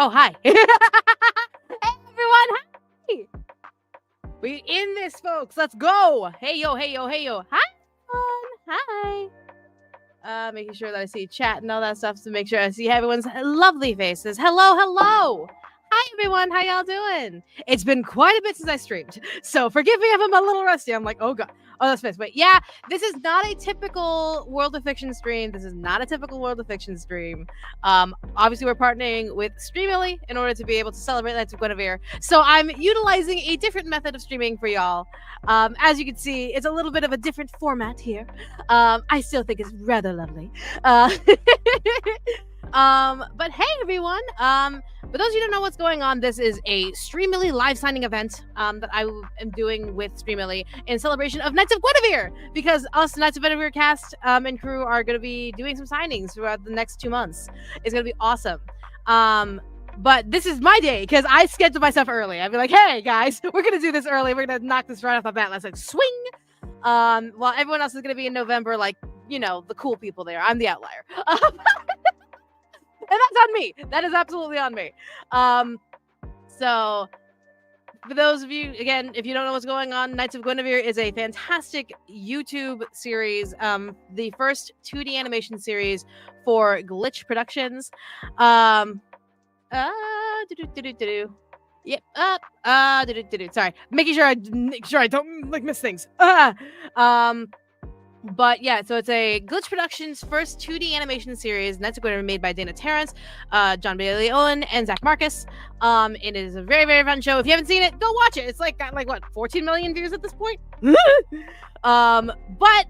Oh, hi. Hey, everyone. Hi. We in this, folks. Let's go. Hey, yo, hey, yo, hey, yo. Hi, everyone. Hi. Making sure that I see chat and all that stuff to make sure I see everyone's lovely faces. Hello, hello. Hi, everyone. How y'all doing? It's been quite a bit since I streamed, so forgive me if I'm a little rusty. I'm like, oh, God. Oh, that's fast. But yeah, this is not a typical World of Fiction stream. Obviously, we're partnering with Streamily in order to be able to celebrate Knights of Guinevere. So I'm utilizing a different method of streaming for y'all. As you can see, it's a little bit of a different format here. I still think it's rather lovely. But hey, everyone. For those of you who don't know what's going on, this is a Streamily live signing event that I am doing with Streamily in celebration of Knights of Guinevere, because us Knights of Guinevere cast and crew are going to be doing some signings throughout the next 2 months. It's going to be awesome. But this is my day because I scheduled myself early. I'd be like, hey, guys, we're going to do this early. We're going to knock this right off the bat. Let's like swing. While everyone else is going to be in November, like, you know, the cool people there. I'm the outlier. And that's on me. That is absolutely on me. So for those of you, again, if you don't know what's going on, Knights of Guinevere is a fantastic YouTube series. The first 2D animation series for Glitch Productions. Yep. Sorry. Making sure I don't like miss things. But yeah, so it's a Glitch Productions first 2D animation series, Knights of Guinevere, made by Dana Terrence, John Bailey Owen, and Zach Marcus. It is a very, very fun show. If you haven't seen it, go watch it. It's like got like what 14 million views at this point. But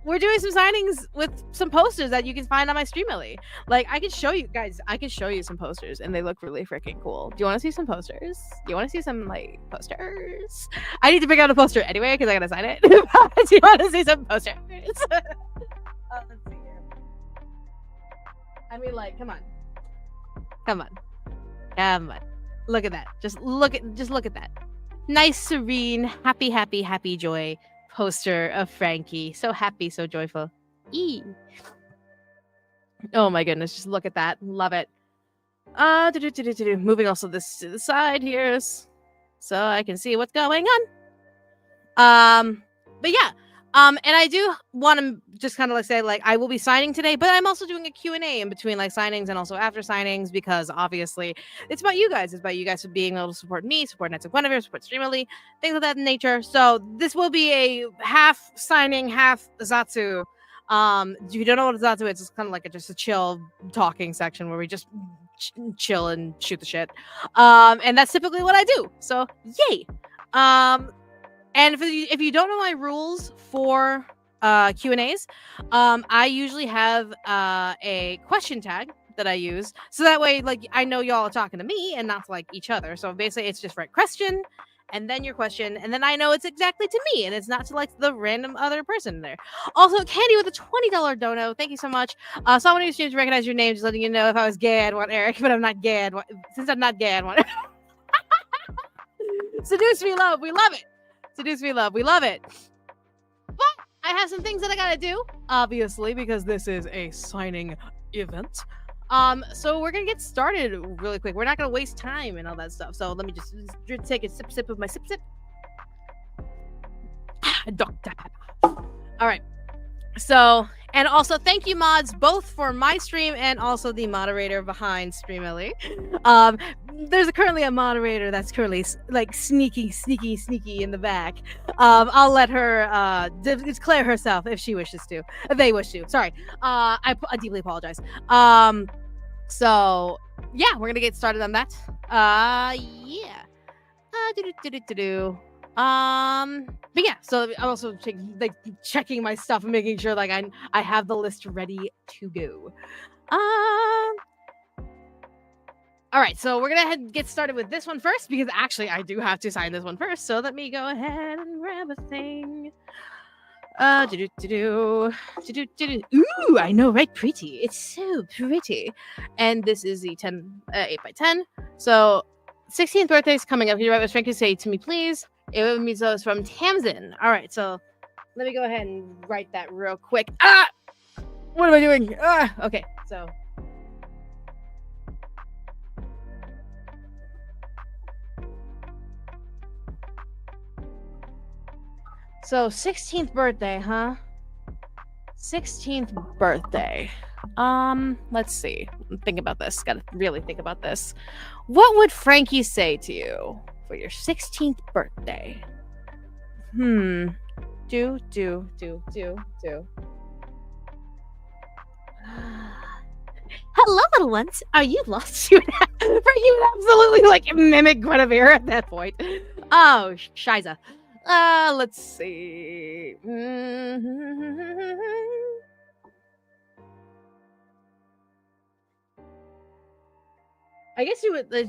we're doing some signings with some posters that you can find on my Streamily. Like, I can show you guys, some posters, and they look really freaking cool. Do you want to see some posters? Do you want to see some, like, posters? I need to pick out a poster anyway, because I gotta sign it. Do you want to see some posters? Let's see here. I mean, like, come on. Look at that. Just look at that. Nice, serene, happy joy poster of Frankie. So happy, so joyful. Eee. Oh my goodness, just look at that. Love it. Moving also this to the side here so I can see what's going on. But yeah. And I do want to just kind of like say, like, I will be signing today, but I'm also doing a Q&A in between like signings and also after signings, because obviously it's about you guys. It's about you guys being able to support me, support Knights of Guinevere, support Streamily, things of that nature. So this will be a half signing, half Zatsu. If you don't know what Zatsu is, it's kind of like just a chill talking section where we just chill and shoot the shit. And that's typically what I do. So yay. And if you don't know my rules for Q&As, I usually have a question tag that I use. So that way, like, I know y'all are talking to me and not to, like, each other. So basically, it's just right question, and then your question, and then I know it's exactly to me, and it's not to, like, the random other person there. Also, Candy with a $20 dono. Thank you so much. Someone who streams to recognize your name, just letting you know if I was gay, I'd want Eric, but I'm not gay. Since I'm not gay, I'd want Eric. Seduce me, love. We love it. Seduce me, love. We love it. But I have some things that I gotta do, obviously, because this is a signing event. So we're gonna get started really quick. We're not gonna waste time and all that stuff. So let me just take a sip of my sip. Doctor. All right. So, and also thank you, mods, both for my stream and also the moderator behind Streamily. There's currently a moderator that's currently like sneaky in the back. I'll let her declare herself if she wishes to. If they wish to. Sorry. I deeply apologize. So yeah, we're gonna get started on that. Yeah. But yeah, so I'm also checking my stuff and making sure like I have the list ready to go. All right, so we're gonna get started with this one first, because actually I do have to sign this one first. So let me go ahead and grab a thing. Ooh, I know, right? Pretty. It's so pretty. And this is the 8x10. So 16th birthday is coming up. Can you write what Frankie say to me, please? It means those from Tamsin. All right, so let me go ahead and write that real quick. What am I doing? Okay, so So 16th birthday, huh? 16th birthday. Let's see. Think about this. Gotta really think about this. What would Frankie say to you for your 16th birthday? Do. Hello, little ones. Are you lost? You would absolutely like mimic Guinevere at that point. Oh, shiza. Let's see. I guess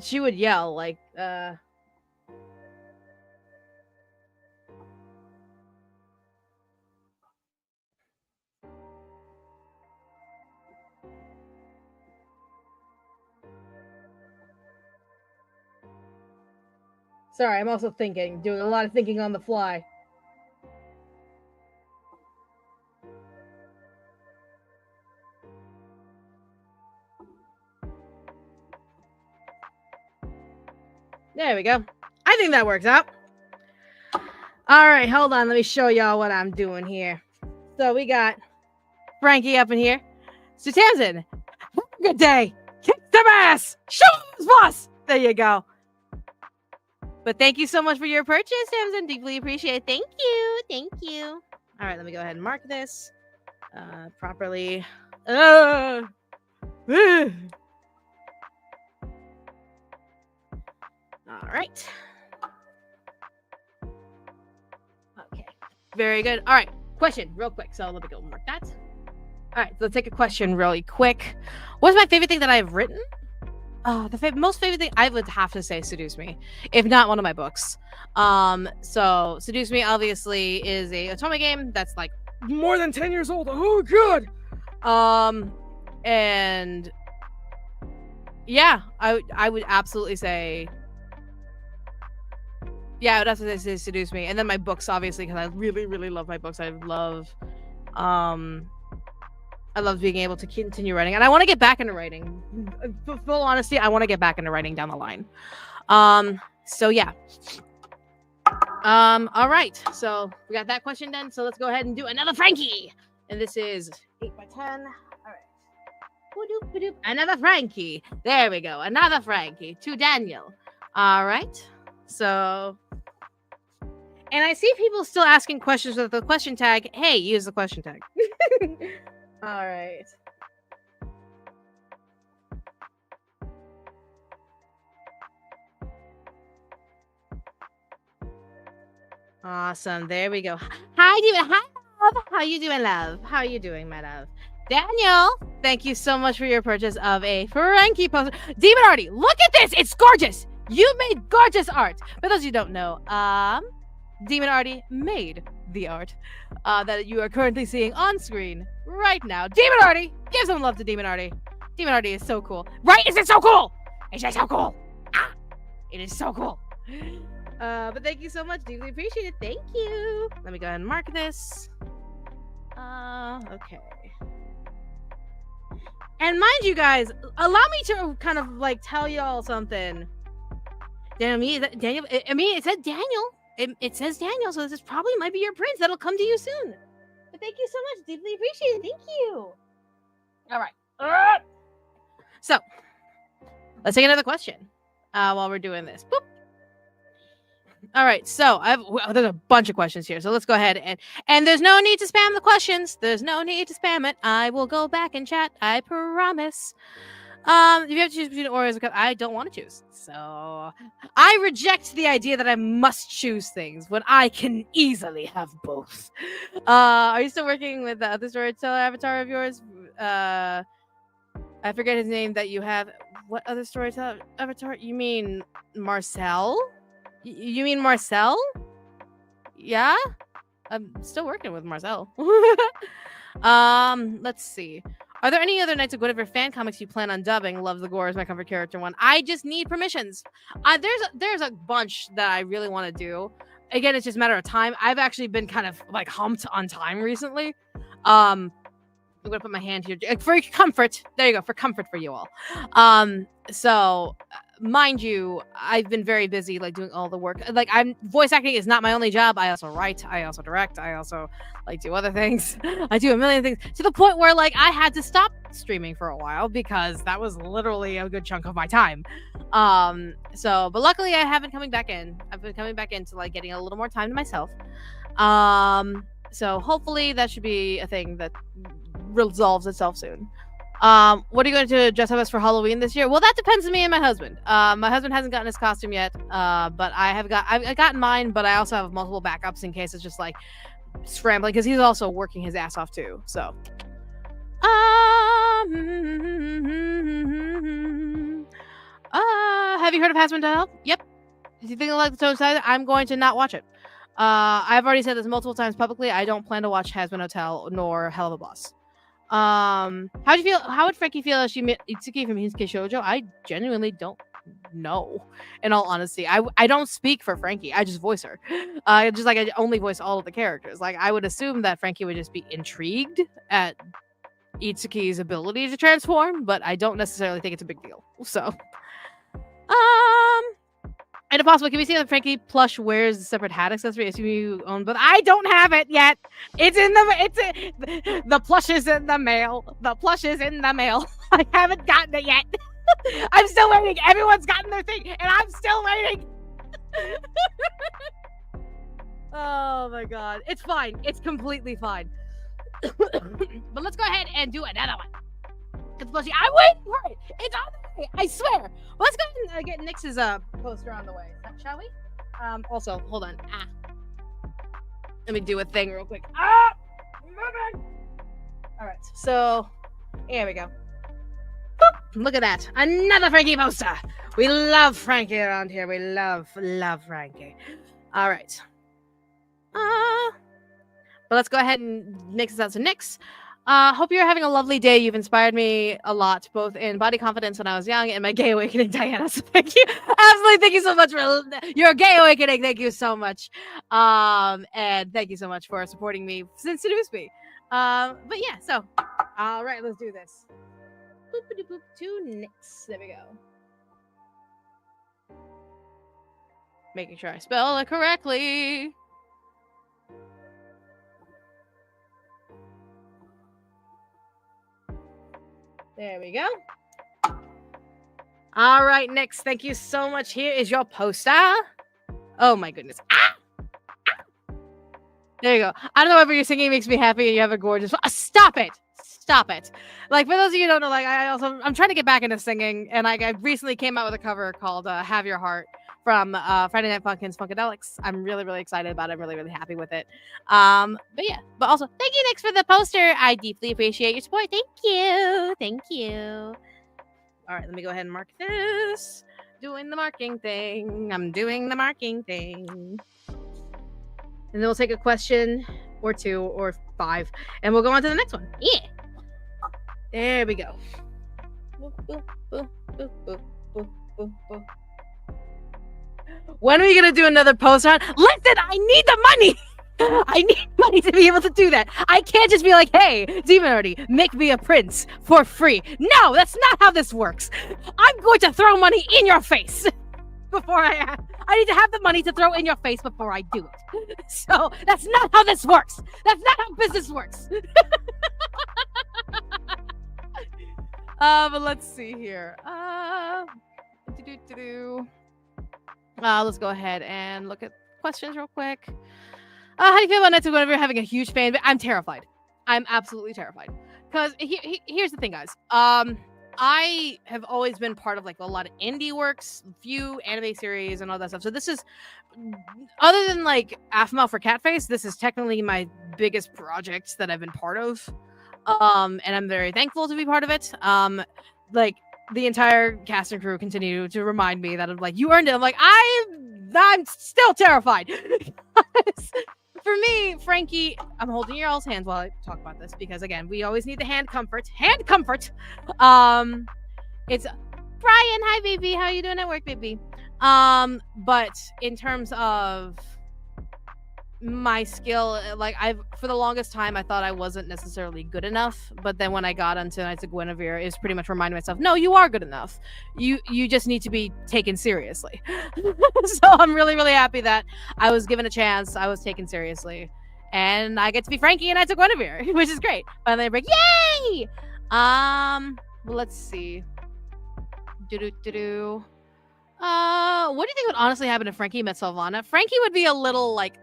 she would yell like Sorry, I'm also doing a lot of thinking on the fly. There we go. I think that works out. All right, hold on. Let me show y'all what I'm doing here. So we got Frankie up in here. So Tamsin, good day. Kick some ass. Show us, boss. There you go. But thank you so much for your purchase, Tamsin. Deeply appreciate it. Thank you. Thank you. All right, let me go ahead and mark this properly. All right. Okay. Very good. All right. Question real quick. So let me go mark that. All right. So let's take a question really quick. What's my favorite thing that I've written? The most favorite thing I would have to say Seduce Me, if not one of my books. So Seduce Me obviously is a otome game that's like more than 10 years old. Oh god. And yeah, I would absolutely say I would have to say Seduce Me. And then my books, obviously, because I really, really love my books. I love being able to continue writing, and I want to get back into writing. For full honesty, I want to get back into writing down the line. So yeah. All right. So we got that question done. So let's go ahead and do another Frankie. And this is 8x10. All right. Another Frankie. There we go. Another Frankie to Daniel. All right. So, and I see people still asking questions with the question tag. Hey, use the question tag. All right. Awesome. There we go. Hi, love. How you doing, love? How are you doing, my love? Daniel, thank you so much for your purchase of a Frankie poster. Demon Artie, look at this. It's gorgeous. You made gorgeous art. For those of you who don't know, Demon Artie made the art that you are currently seeing on screen right now. Demon Artie, give some love to Demon Artie. Demon Artie is so cool. Right? Is it so cool? Is it so cool? Ah, it is so cool. But thank you so much. Deeply appreciate it. Thank you. Let me go ahead and mark this. Okay. And mind you guys, allow me to kind of like tell y'all something. Daniel, it said Daniel. It says Daniel, so this probably might be your prince. That'll come to you soon. But thank you so much. Deeply appreciate it. Thank you. All right. So, let's take another question while we're doing this. Boop. All right. So, there's a bunch of questions here. So, let's go ahead and there's no need to spam the questions. There's no need to spam it. I will go back and chat. I promise. If you have to choose between Oreos and cup, I don't want to choose. So I reject the idea that I must choose things when I can easily have both. Are you still working with the other storyteller avatar of yours? I forget his name that you have. What other storyteller avatar? You mean Marcel? You mean Marcel? Yeah? I'm still working with Marcel. Let's see. Are there any other Knights of Guinevere fan comics you plan on dubbing? Love the Gore is my comfort character one. I just need permissions. There's a bunch that I really want to do. Again, it's just a matter of time. I've actually been kind of like humped on time recently. I'm gonna put my hand here for comfort. There you go, for comfort for you all. So mind you, I've been very busy like doing all the work. Like voice acting is not my only job. I also write, I also direct, I also like do other things. I do a million things to the point where like I had to stop streaming for a while because that was literally a good chunk of my time. But luckily I haven't coming back in. I've been coming back into like getting a little more time to myself. So hopefully that should be a thing that resolves itself soon. What are you going to dress up as for Halloween this year? Well, that depends on me and my husband. My husband hasn't gotten his costume yet, but I've gotten mine, but I also have multiple backups in case it's just like scrambling because he's also working his ass off too. So, have you heard of Hazbin Hotel? Yep. If you think I like the tone side, I'm going to not watch it. I've already said this multiple times publicly. I don't plan to watch Hazbin Hotel nor Hell of a Boss. How would Frankie feel if she met Itsuki from Hinsuke Shoujo? I genuinely don't know, in all honesty. I don't speak for Frankie. I just voice her. Just like I only voice all of the characters. Like I would assume that Frankie would just be intrigued at Itsuki's ability to transform, but I don't necessarily think it's a big deal. So, and if possible, can we see that Frankie plush wears a separate hat accessory? Assume you own, but I don't have it yet. The plush is in the mail. The plush is in the mail. I haven't gotten it yet. I'm still waiting. Everyone's gotten their thing, and I'm still waiting. Oh my god, it's fine. It's completely fine. But let's go ahead and do another one. It's plushy. I'm waiting for it. It's on the way. I swear. Well, let's go ahead and get Nyx's poster on the way, shall we? Also, hold on. Let me do a thing real quick. Moving. All right. So, here we go. Boop. Look at that. Another Frankie poster. We love Frankie around here. We love Frankie. All right. But let's go ahead and Nyx is out. So Nyx, hope you're having a lovely day. You've inspired me a lot, both in body confidence when I was young and my gay awakening, Diana. So thank you. Absolutely. Thank you so much for your gay awakening. Thank you so much. And thank you so much for supporting me since Seduce Me. But yeah, so all right, let's do this. Boop boop to Nyx. There we go. Making sure I spell it correctly. There we go. All right, Nyx, thank you so much. Here is your poster. Oh my goodness. There you go. I don't know whether your singing makes me happy and you have a gorgeous... Stop it. Stop it. Like, for those of you who don't know, like, I'm trying to get back into singing, and I recently came out with a cover called Have Your Heart from Friday Night Funkin's Funkadelics. I'm really, really excited about it. I'm really, really happy with it. But yeah. But also, thank you, Nyx, for the poster. I deeply appreciate your support. Thank you. Thank you. All right, let me go ahead and mark this. Doing the marking thing. I'm doing the marking thing. And then we'll take a question or two or 5, and we'll go on to the next one. Yeah. There we go. When are we gonna do another post on? Listen, I need the money. I need money to be able to do that. I can't just be like, hey, Demonarty, make me a prince for free. No, that's not how this works. I'm going to throw money in your face before I need to have the money to throw in your face before I do it. So that's not how this works. That's not how business works. But let's see here. Let's go ahead and look at questions real quick. How do you feel about Netsu whenever you're having a huge fan? I'm terrified. I'm absolutely terrified. Because here's the thing, guys. I have always been part of like a lot of indie works, few anime series, and all that stuff. So this is, other than like Afma for Catface, this is technically my biggest project that I've been part of. And I'm very thankful to be part of it. Like the entire cast and crew continue to remind me that I'm like, you earned it. I'm like, I'm still terrified. For me, Frankie, I'm holding your all's hands while I talk about this because again, we always need the hand comfort. Hand comfort. It's Brian. Hi, baby. How you doing at work, baby? But in terms of my skill, like for the longest time I thought I wasn't necessarily good enough, but then when I got into Knights of Guinevere, is pretty much reminding myself, no, you are good enough. You just need to be taken seriously. So I'm really, really happy that I was given a chance, I was taken seriously, and I get to be Frankie in Knights of Guinevere, which is great. Finally break, yay! Well, let's see. What do you think would honestly happen if Frankie met Sylvana? Frankie would be a little like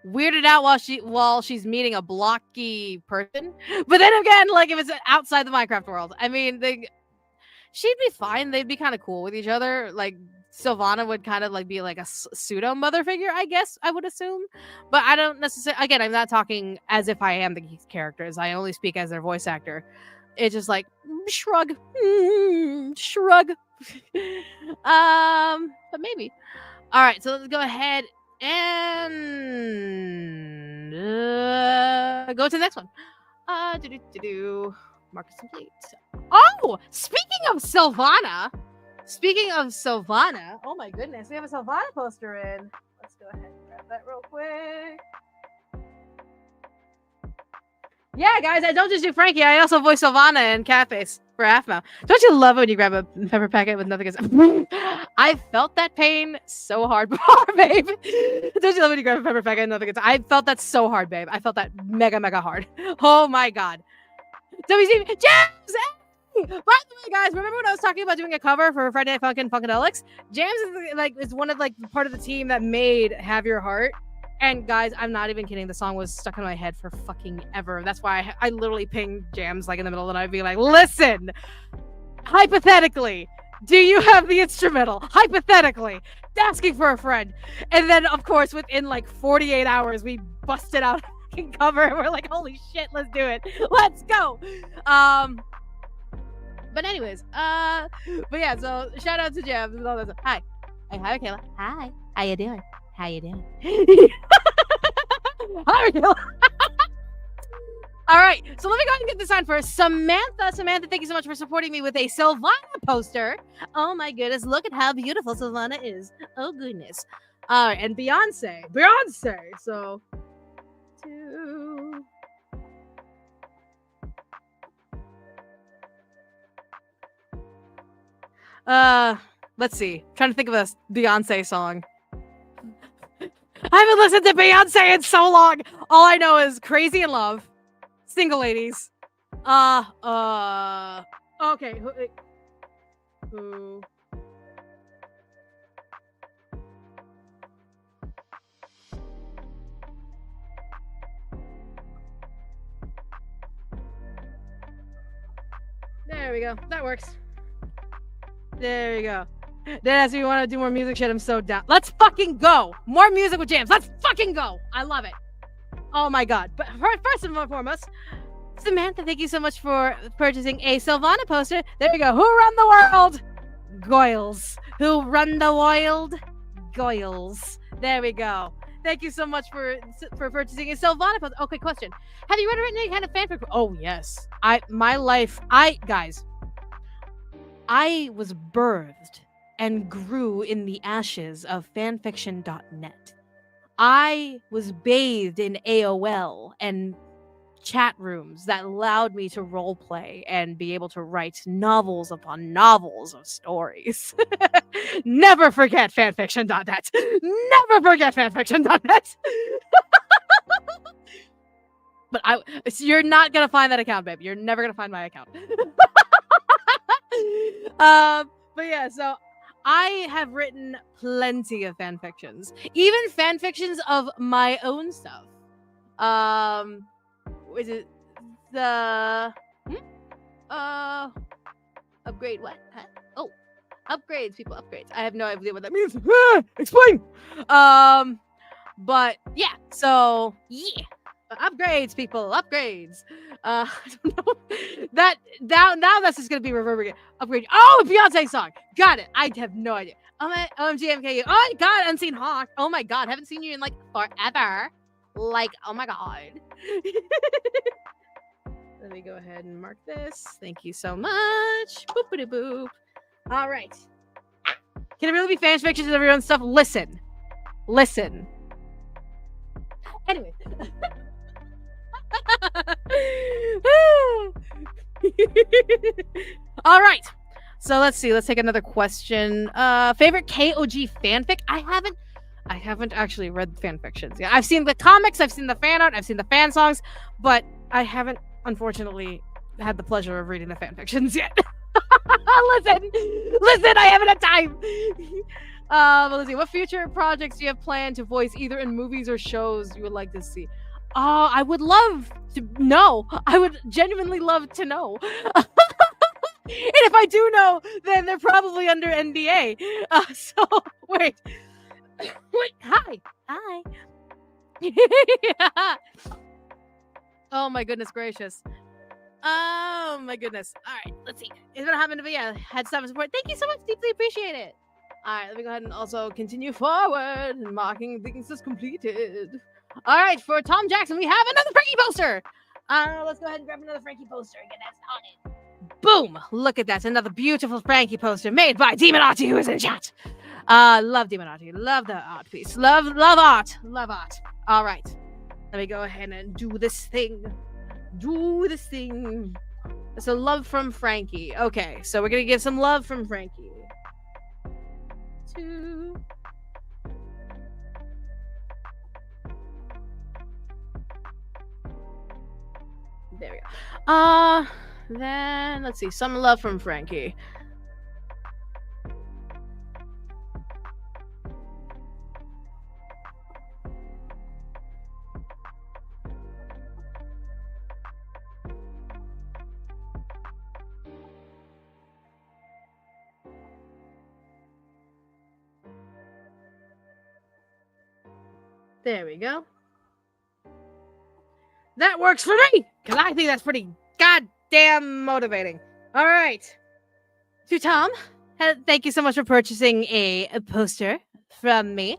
weirded out while she's meeting a blocky person. But then again, like if it's outside the Minecraft world, I mean, she'd be fine. They'd be kind of cool with each other. Like Sylvana would kind of like be like a pseudo mother figure, I guess I would assume. But I don't necessarily. Again, I'm not talking as if I am the characters. I only speak as their voice actor. It's just like shrug, shrug. But maybe. All right, so let's go ahead and go to the next one. Marcus complete. Oh, speaking of Sylvana. Oh my goodness, we have a Sylvana poster in. Let's go ahead and grab that real quick. Yeah, guys, I don't just do Frankie. I also voice Sylvana and Catface for Aphmo. Don't you love it when you grab a pepper packet with nothing? I felt that pain so hard before, babe. Don't you love when you grab a pepper packet and nothing? I felt that so hard, babe. I felt that mega, mega hard. Oh my god. WC James! Hey! By the way, guys, remember when I was talking about doing a cover for Friday Night Funkin' Funkadelics? James is one of part of the team that made Have Your Heart. And guys, I'm not even kidding. The song was stuck in my head for fucking ever. That's why I literally pinged Jams like in the middle of the night and be like, listen, hypothetically, do you have the instrumental? Hypothetically, asking for a friend. And then, of course, within like 48 hours, we busted out a fucking cover and we're like, holy shit, let's do it. Let's go. But anyways, but yeah, so shout out to Jams and all that stuff. Hi, Michaela. Hi, how you doing? How you doing? Hi, Michaela. All right, so let me go ahead and get this on for Samantha. Samantha, thank you so much for supporting me with a Sylvana poster. Oh my goodness, look at how beautiful Sylvana is. Oh goodness. All right, and Beyonce. So, let's see. I'm trying to think of a Beyonce song. I haven't listened to Beyonce in so long. All I know is Crazy in Love, Single Ladies. Okay. Who? There we go. That works. There we go. Dennis, if you want to do more music shit, I'm so down. Let's fucking go. More music with Jams. Let's fucking go. I love it. Oh my god. But first and foremost, Samantha, thank you so much for purchasing a Sylvana poster. There we go. Who run the world? Goyles. Who run the wild? Goyles. There we go. Thank you so much for purchasing a Sylvana poster. Okay, question. Have you ever written any kind of fanfic? Oh, yes. Guys, I was birthed and grew in the ashes of fanfiction.net. I was bathed in AOL and chat rooms that allowed me to roleplay and be able to write novels upon novels of stories. Never forget fanfiction.net. Never forget fanfiction.net. But you're not gonna find that account, babe. You're never gonna find my account. But yeah, so I have written plenty of fanfictions, even fanfictions of my own stuff. Is it the upgrade? What? Huh? Oh, upgrades, people, upgrades. I have no idea what that means. Explain. But yeah, so yeah. Upgrades, people, upgrades. I don't know. That now that's just gonna be reverberating. Upgrade. Oh, Beyonce song. Got it. I have no idea. Oh my OMG MKU. Oh my god, Unseen Hawk. Oh my god, haven't seen you in like forever. Like, oh my god. Let me go ahead and mark this. Thank you so much. Boopity boop. All right. Can it really be fan fictions of everyone's stuff? Listen. Anyway. All right. So let's see. Let's take another question. Favorite KOG fanfic? I haven't actually read fan fictions. Yeah, I've seen the comics, I've seen the fan art, I've seen the fan songs, but I haven't, unfortunately, had the pleasure of reading the fan fictions yet. listen, I haven't had time. Let's see. What future projects do you have planned to voice, either in movies or shows you would like to see? I would love to know. I would genuinely love to know. And if I do know, then they're probably under NDA. So wait. Wait, hi. Yeah. Oh my goodness gracious. Oh my goodness. All right, let's see. It's gonna happen to be had stuff support. Thank you so much. Deeply appreciate it. All right, let me go ahead and also continue forward and marking things as completed. All right, for Tom Jackson, we have another Frankie poster. Let's go ahead and grab another Frankie poster and get that started. Boom! Look at that. Another beautiful Frankie poster made by Demonati, who is in chat. Love Demonati. Love the art piece. Love art. Love art. All right. Let me go ahead and do this thing. It's a love from Frankie. Okay, so we're going to give some love from Frankie. There we go. Then let's see, some love from Frankie. There we go. That works for me, because I think that's pretty goddamn motivating. All right. To Tom, thank you so much for purchasing a poster from me.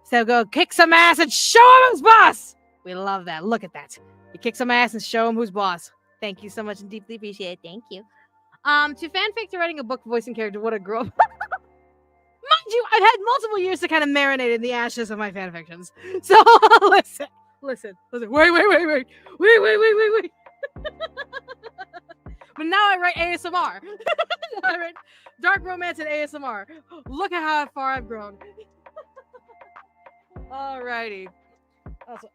So go kick some ass and show him who's boss. We love that. Look at that. You kick some ass and show him who's boss. Thank you so much and deeply appreciate it. Thank you. To fanfic, to writing a book voicing character, what a girl. Mind you, I've had multiple years to kind of marinate in the ashes of my fanfictions. So listen. Wait. But now I write ASMR. I write dark romance and ASMR. Look at how far I've grown. Alrighty. Also,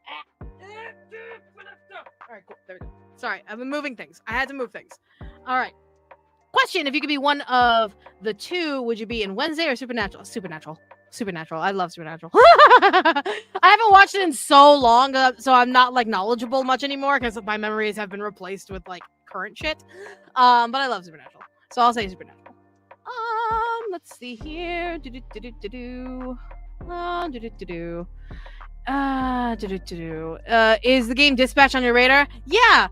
alright, cool. There we go. Sorry, I've been moving things. I had to move things. Alright. Question: if you could be one of the two, would you be in Wednesday or Supernatural? Supernatural. I love Supernatural. I haven't watched it in so long, so I'm not like knowledgeable much anymore because my memories have been replaced with like current shit. But I love Supernatural, so I'll say Supernatural. Let's see here. Is the game Dispatch on your radar? Yeah.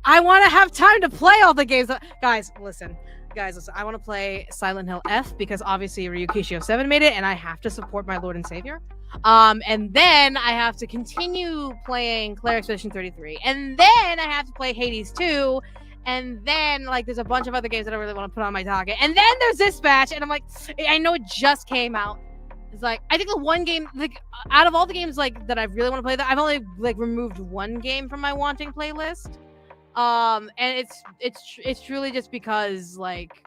I want to have time to play all the games. Guys, listen. I want to play Silent Hill F because obviously Ryukishio 7 made it, and I have to support my Lord and Savior. And then I have to continue playing Claire Expedition 33. And then I have to play Hades 2. And then, like, there's a bunch of other games that I really want to put on my docket. And then there's Dispatch, and I'm like, I know it just came out. It's like, I think the one game, like, out of all the games, like, that I really want to play, that I've only, like, removed one game from my wanting playlist. And it's truly just because like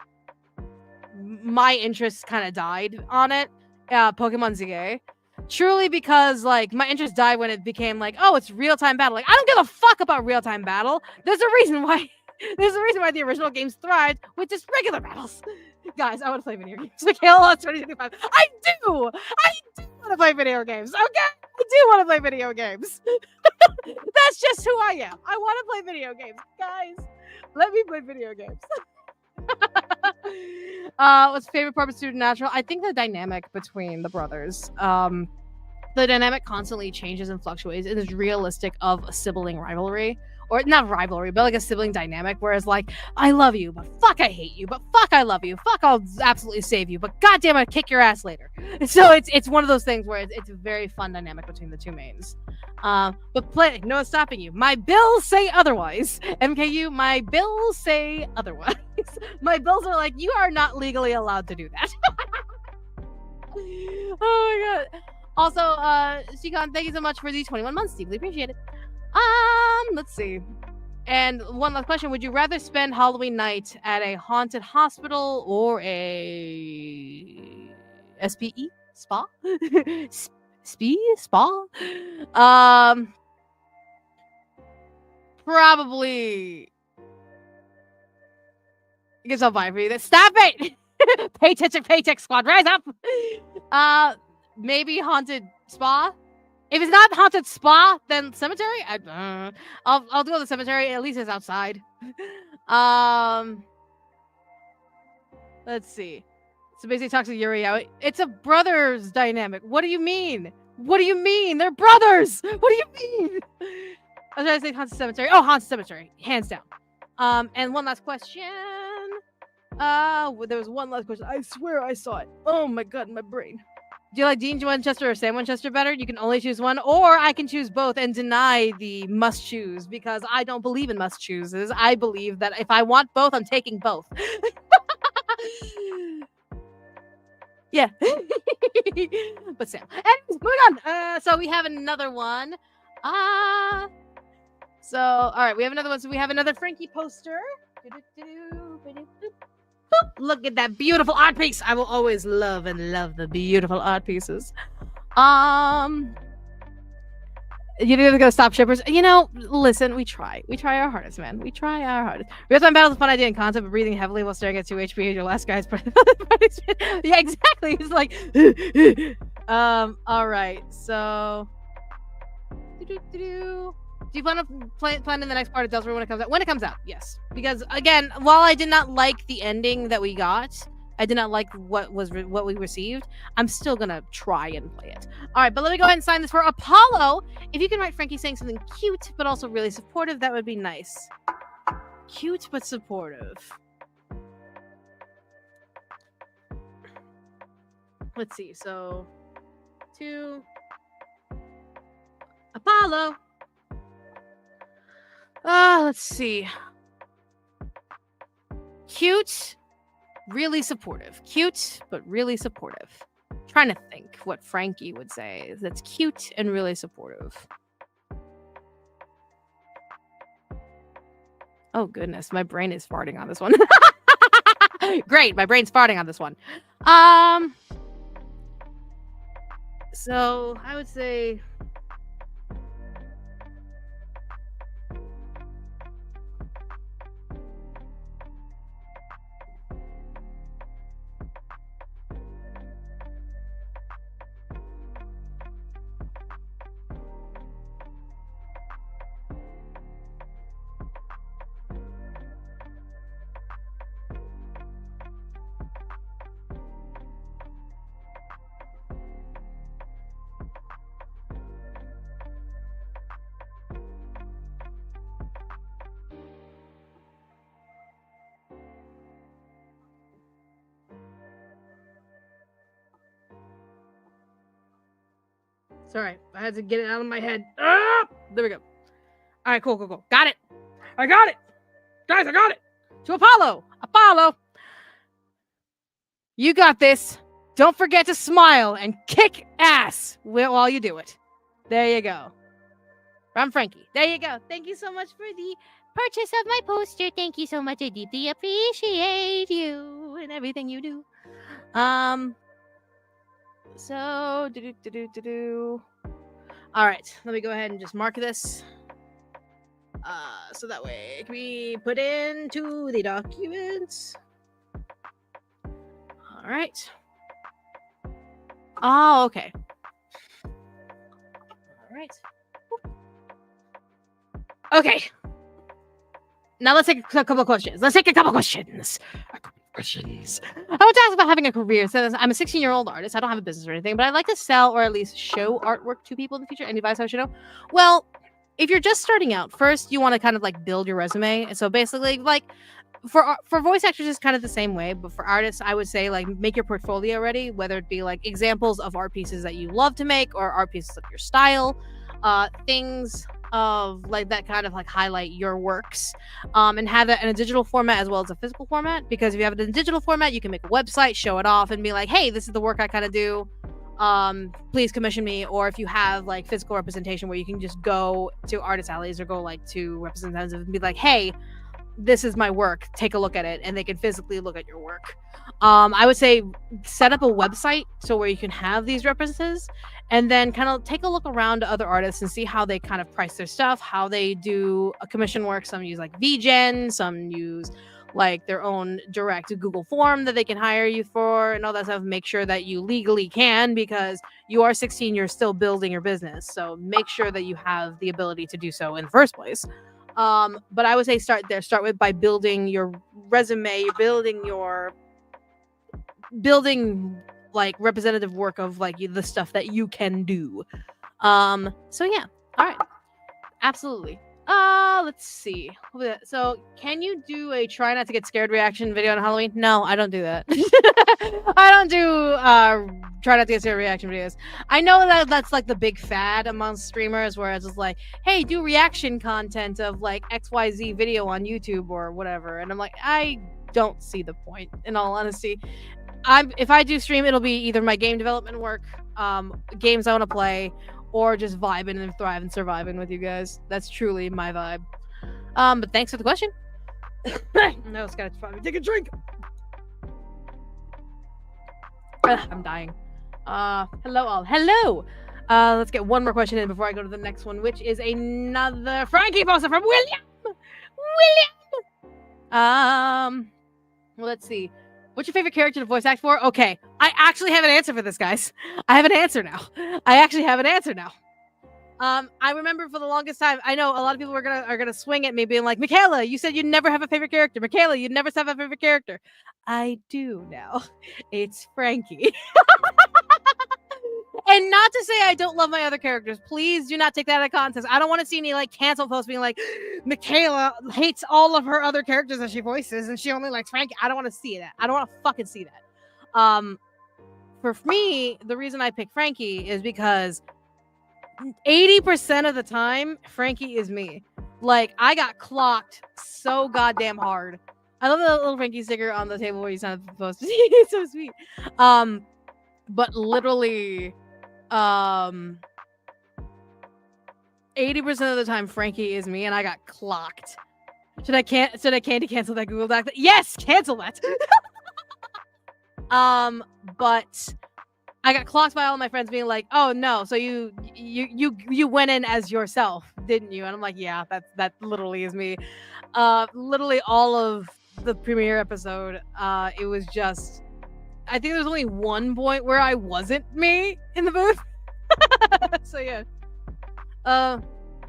my interest kind of died on it. Pokemon ZA. Truly because like my interest died when it became like, oh, it's real-time battle. Like I don't give a fuck about real-time battle. There's a reason why the original games thrived with just regular battles. Guys, I want to play video games. Michaela 2025. I do want to play video games. Okay, I do want to play video games. That's just who I am. I want to play video games. Guys, let me play video games. What's your favorite part of Supernatural? I think the dynamic between the brothers. The dynamic constantly changes and fluctuates. It is realistic of a sibling rivalry. Or not rivalry, but like a sibling dynamic, whereas like, I love you, but fuck I hate you, but fuck I love you, fuck I'll absolutely save you, but goddamn I'll kick your ass later. So it's one of those things where it's a very fun dynamic between the two mains. But play, no one's stopping you. My bills say otherwise. MKU, my bills say otherwise. My bills are like, you are not legally allowed to do that. Oh my god. Also, Shikon, thank you so much for the 21 months. Deeply appreciate it. Let's see. And one last question. Would you rather spend Halloween night at a haunted hospital or a SPE? Spa? Spa? Probably. I guess I'll buy for you. Stop it! Paycheck squad, rise up! Maybe haunted spa? If it's not haunted spa, then cemetery? I'll go to the cemetery. At least it's outside. Let's see. So basically talks to Yuri out. It's a brothers dynamic. What do you mean? What do you mean? They're brothers! What do you mean? I was trying to say haunted cemetery. Oh, haunted cemetery. Hands down. And one last question. There was one last question. I swear I saw it. Oh my god, my brain. Do you like Dean Winchester or Sam Winchester better? You can only choose one, or I can choose both and deny the must choose because I don't believe in must chooses. I believe that if I want both, I'm taking both. Yeah. But Sam. Anyways, moving on. So we have another one. So, all right, we have another one. So we have another Frankie poster. Look at that beautiful art piece. I will always love the beautiful art pieces. You're never gonna stop shippers. You know, listen, we try our hardest, man. We try our hardest. Real-time battle is a fun idea and concept, but breathing heavily while staring at 2 HP. Your last guy's yeah, exactly. He's like, all right. So, do you plan on plan in the next part of Delta when it comes out? When it comes out, yes. Because again, while I did not like the ending that we got, I did not like what we received, I'm still gonna try and play it. All right, but let me go ahead and sign this for Apollo. If you can write Frankie saying something cute but also really supportive, that would be nice. Cute but supportive. Let's see. So, to Apollo. Let's see. Cute, really supportive. Cute, but really supportive. I'm trying to think what Frankie would say. That's cute and really supportive. Oh, goodness. My brain is farting on this one. Great. My brain's farting on this one. So, I would say... Sorry, I had to get it out of my head. Ah! There we go. All right, cool. Got it. I got it. Guys, I got it. To Apollo. Apollo. You got this. Don't forget to smile and kick ass while you do it. There you go. From Frankie. There you go. Thank you so much for the purchase of my poster. Thank you so much. I deeply appreciate you and everything you do. So, all right, let me go ahead and just mark this. So that way it can be put into the documents. All right. Oh, okay. All right. Okay. Now let's take a couple of questions. I want to ask about having a career. So I'm a 16-year-old artist. I don't have a business or anything, but I'd like to sell or at least show artwork to people in the future. Any advice I should know? Well, if you're just starting out, first you want to kind of like build your resume. And so basically, like for voice actors, it's kind of the same way. But for artists, I would say like make your portfolio ready, whether it be like examples of art pieces that you love to make or art pieces of your style, things of like that kind of like highlight your works, and have that in a digital format as well as a physical format. Because if you have it in a digital format, you can make a website, show it off, and be like, hey, this is the work I kind of do. please commission me. Or if you have like physical representation where you can just go to artist alleys or go like to representatives and be like, hey, this is my work, take a look at it, and they can physically look at your work. I would say set up a website so where you can have these references, and then kind of take a look around to other artists and see how they kind of price their stuff, how they do a commission work. Some use like VGen, some use like their own direct Google form that they can hire you for and all that stuff. Make sure that you legally can, because you are 16, you're still building your business. So make sure that you have the ability to do so in the first place. But I would say start there. Start with by building your resume, building like representative work of like the stuff that you can do. So yeah. All right. Absolutely. Let's see. So can you do a try not to get scared reaction video on Halloween? No, I don't do that. I don't do try not to get scared reaction videos. I know that that's like the big fad among streamers, where it's just like, hey, do reaction content of like XYZ video on YouTube or whatever. And I'm like, I don't see the point, in all honesty. If I do stream, it'll be either my game development work, games I want to play, or just vibing and thriving and surviving with you guys. That's truly my vibe. But thanks for the question. No, it's gotta probably take a drink. I'm dying. Hello all. Hello. Let's get one more question in before I go to the next one, which is another Frankie poster from William. Well, let's see. What's your favorite character to voice act for? Okay, I actually have an answer for this, guys. I have an answer now. I remember for the longest time, I know a lot of people are gonna swing at me, being like, Michaela, you said you'd never have a favorite character. Michaela, you'd never have a favorite character. I do now. It's Frankie. And not to say I don't love my other characters. Please do not take that out of context. I don't want to see any like cancel posts being like, Michaela hates all of her other characters that she voices and she only likes Frankie. I don't want to see that. I don't want to fucking see that. For me, the reason I pick Frankie is because 80% of the time, Frankie is me. Like, I got clocked so goddamn hard. I love the little Frankie sticker on the table where he's not supposed to. It's so sweet. But literally, 80% of the time, Frankie is me, and I got clocked. Should I candy cancel that Google Doc? Yes, cancel that. But I got clocked by all my friends being like, "Oh no, so you went in as yourself, didn't you?" And I'm like, "Yeah, that literally is me." Literally all of the premiere episode, it was just, I think there's only one point where I wasn't me in the booth. So yeah.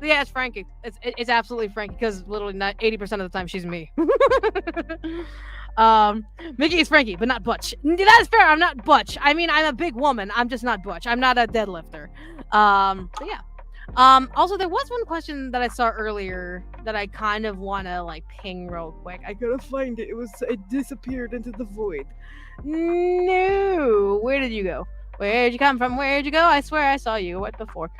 Yeah, it's Frankie. It's absolutely Frankie, because literally not 80% of the time she's me. Mickey is Frankie, but not Butch. That is fair. I'm not Butch. I mean, I'm a big woman. I'm just not Butch. I'm not a deadlifter. But yeah. Also, there was one question that I saw earlier that I kind of want to like ping real quick. I gotta find it. It disappeared into the void. No, where did you go? Where'd you come from? Where'd you go? I swear I saw you. What before?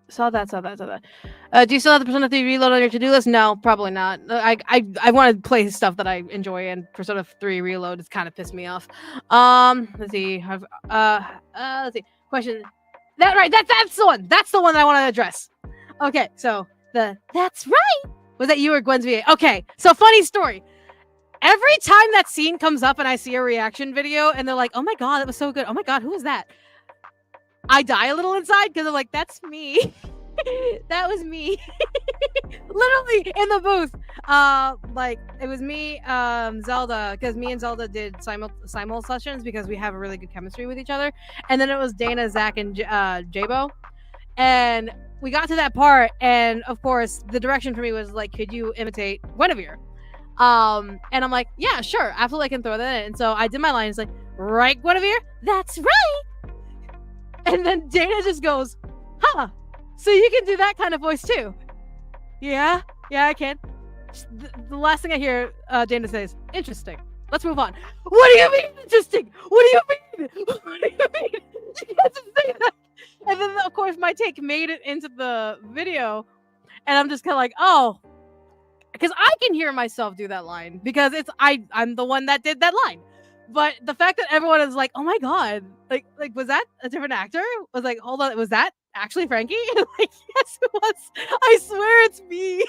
Saw that. Do you still have the Persona 3 reload on your to-do list? No, probably not. I want to play stuff that I enjoy, and Persona 3 reload has kind of pissed me off. Let's see. Let's see. Question. That's the one. That's the one that I want to address. Okay, so that's right. Was that you or Gwen's VA? Okay, so funny story. Every time that scene comes up and I see a reaction video and they're like, "Oh my god, that was so good. Oh my god, who is that?" I die a little inside because I'm like, that's me. That was me. Literally in the booth. Like it was me, Zelda, because me and Zelda did simul sessions because we have a really good chemistry with each other. And then it was Dana, Zach, and Jabo. And we got to that part, and of course, the direction for me was like, could you imitate Guinevere? And I'm like, yeah, sure, absolutely, I can throw that in. And so I did my line. It's like, right, Guinevere? That's right. And then Dana just goes, huh, so you can do that kind of voice too? Yeah, I can. The last thing I hear Dana says, interesting. Let's move on. What do you mean interesting? What do you mean? She has to say that. And then, of course, my take made it into the video. And I'm just kind of like, oh. because I can hear myself do that line because I'm the one that did that line. But the fact that everyone is like, "Oh my god, like was that a different actor?" Was like, "Hold on, was that actually Frankie?" Like, yes, it was. I swear it's me.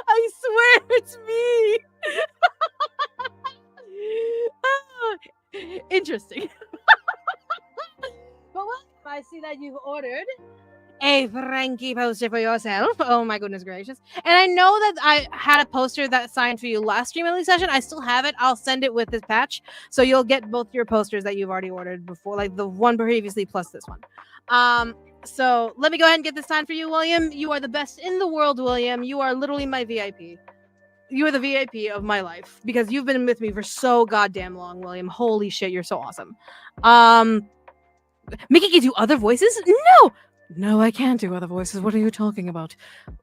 I swear it's me. Oh, interesting. But well, I see that you've ordered a Frankie poster for yourself. Oh my goodness gracious. And I know that I had a poster that signed for you last Streamily session. I still have it. I'll send it with this patch. So you'll get both your posters that you've already ordered before, like the one previously plus this one. So let me go ahead and get this signed for you, William. You are the best in the world, William. You are literally my VIP. You are the VIP of my life because you've been with me for so goddamn long, William. Holy shit, you're so awesome. Mickey can do other voices? No, I can't do other voices. What are you talking about?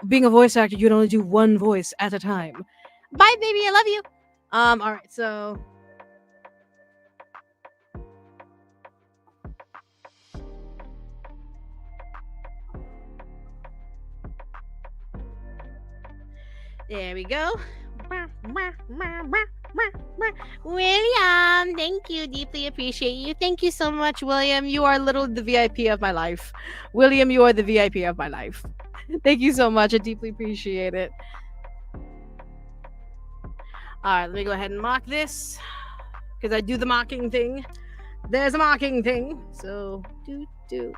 Being a voice actor, you can only do one voice at a time. Bye, baby. I love you. All right, so there we go. William, thank you. Deeply appreciate you. Thank you so much, William. You are literally the VIP of my life. William, you are the VIP of my life. Thank you so much. I deeply appreciate it. All right, let me go ahead and mark this because I do the marking thing. There's a marking thing. So, do.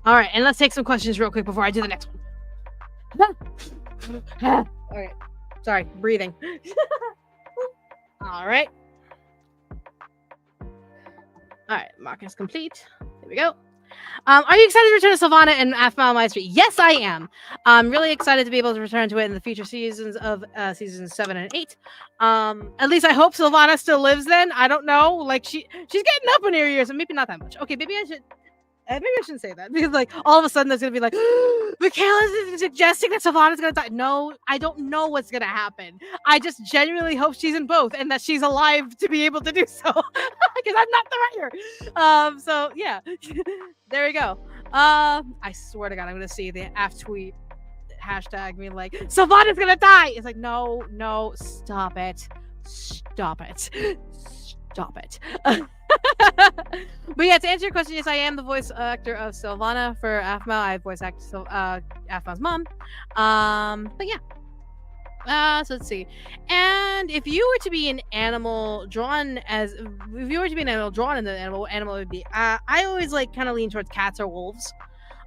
All right, and let's take some questions real quick before I do the next one. All right. Sorry, breathing. All right. All right, mark is complete. There we go. Are you excited to return to Sylvana and Aphmau Maestri? Yes, I am. I'm really excited to be able to return to it in the future seasons of seasons 7 and 8. At least I hope Sylvana still lives then. I don't know. Like she's getting up in her years, and maybe not that much. Okay, maybe I shouldn't say that because like all of a sudden there's gonna be like Michaela is suggesting that Sylvana's gonna die. No, I don't know what's gonna happen. I just genuinely hope she's in both and that she's alive to be able to do so because I'm not the writer. So yeah, there we go. I swear to God, I'm gonna see the AF tweet hashtag me like Sylvana's gonna die. It's like no, stop it. But yeah, to answer your question, yes, I am the voice actor of Sylvana for Aphmau. I voice act Aphmau's mom. But yeah. So let's see. And if you were to be an animal drawn in the animal would be. I always like kind of lean towards cats or wolves.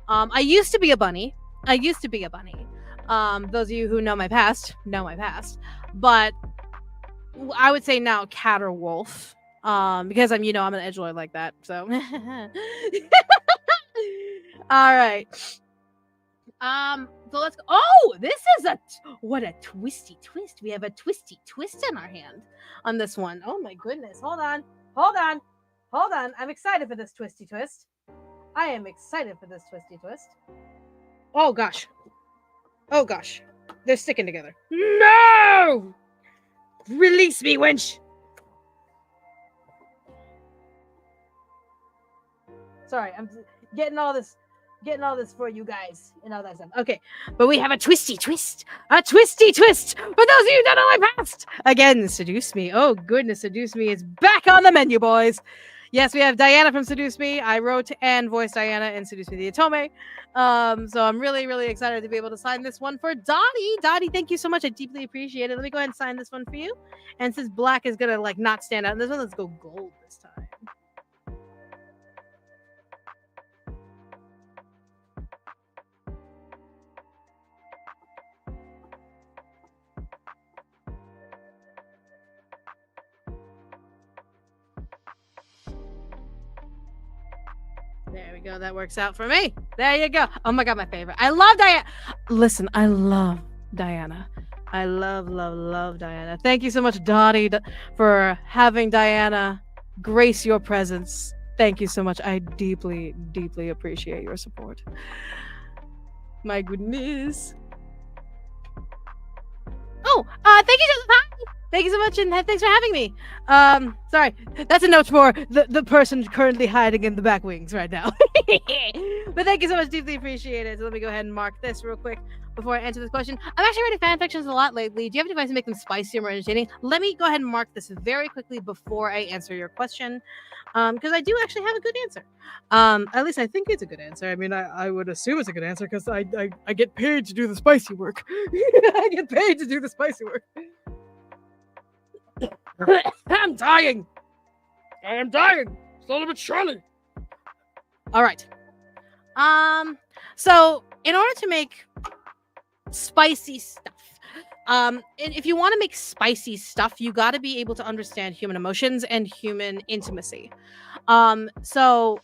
I used to be a bunny. Those of you who know my past know my past. But I would say now cat or wolf. Because I'm an edgelord like that. So all right. So let's go. Oh, this is what a twisty twist. We have a twisty twist in our hand on this one. Oh my goodness. Hold on. I'm excited for this twisty twist. I am excited for this twisty twist. Oh gosh. They're sticking together. No! Release me, wench! Sorry, I'm getting all this for you guys and all that stuff. Okay, but we have a twisty twist. For those of you who don't know my past. Again, Seduce Me. Oh goodness, Seduce Me is back on the menu, boys. Yes, we have Diana from Seduce Me. I wrote and voiced Diana in Seduce Me the Otome. So I'm really, really excited to be able to sign this one for Dottie. Dottie, thank you so much. I deeply appreciate it. Let me go ahead and sign this one for you. And since black is gonna not stand out in this one, let's go gold this time. There we go. That works out for me. There you go. Oh my God, my favorite. I love Diana. Listen, I love Diana. I love Diana. Thank you so much, Dottie, for having Diana grace your presence. Thank you so much. I deeply, deeply appreciate your support. My goodness. Oh, thank you. Hi. Thank you so much, and thanks for having me. Sorry, that's a note for the person currently hiding in the back wings right now. But thank you so much, deeply appreciate it. So let me go ahead and mark this real quick before I answer this question. I'm actually writing fan fictions a lot lately. Do you have advice to make them spicier, more entertaining? Let me go ahead and mark this very quickly before I answer your question, because I do actually have a good answer. At least I think it's a good answer. I mean, I would assume it's a good answer because I get paid to do the spicy work. I get paid to do the spicy work. I'm dying. I am dying. Slowly but surely. All right. So in order to make spicy stuff, and if you want to make spicy stuff, you got to be able to understand human emotions and human intimacy. So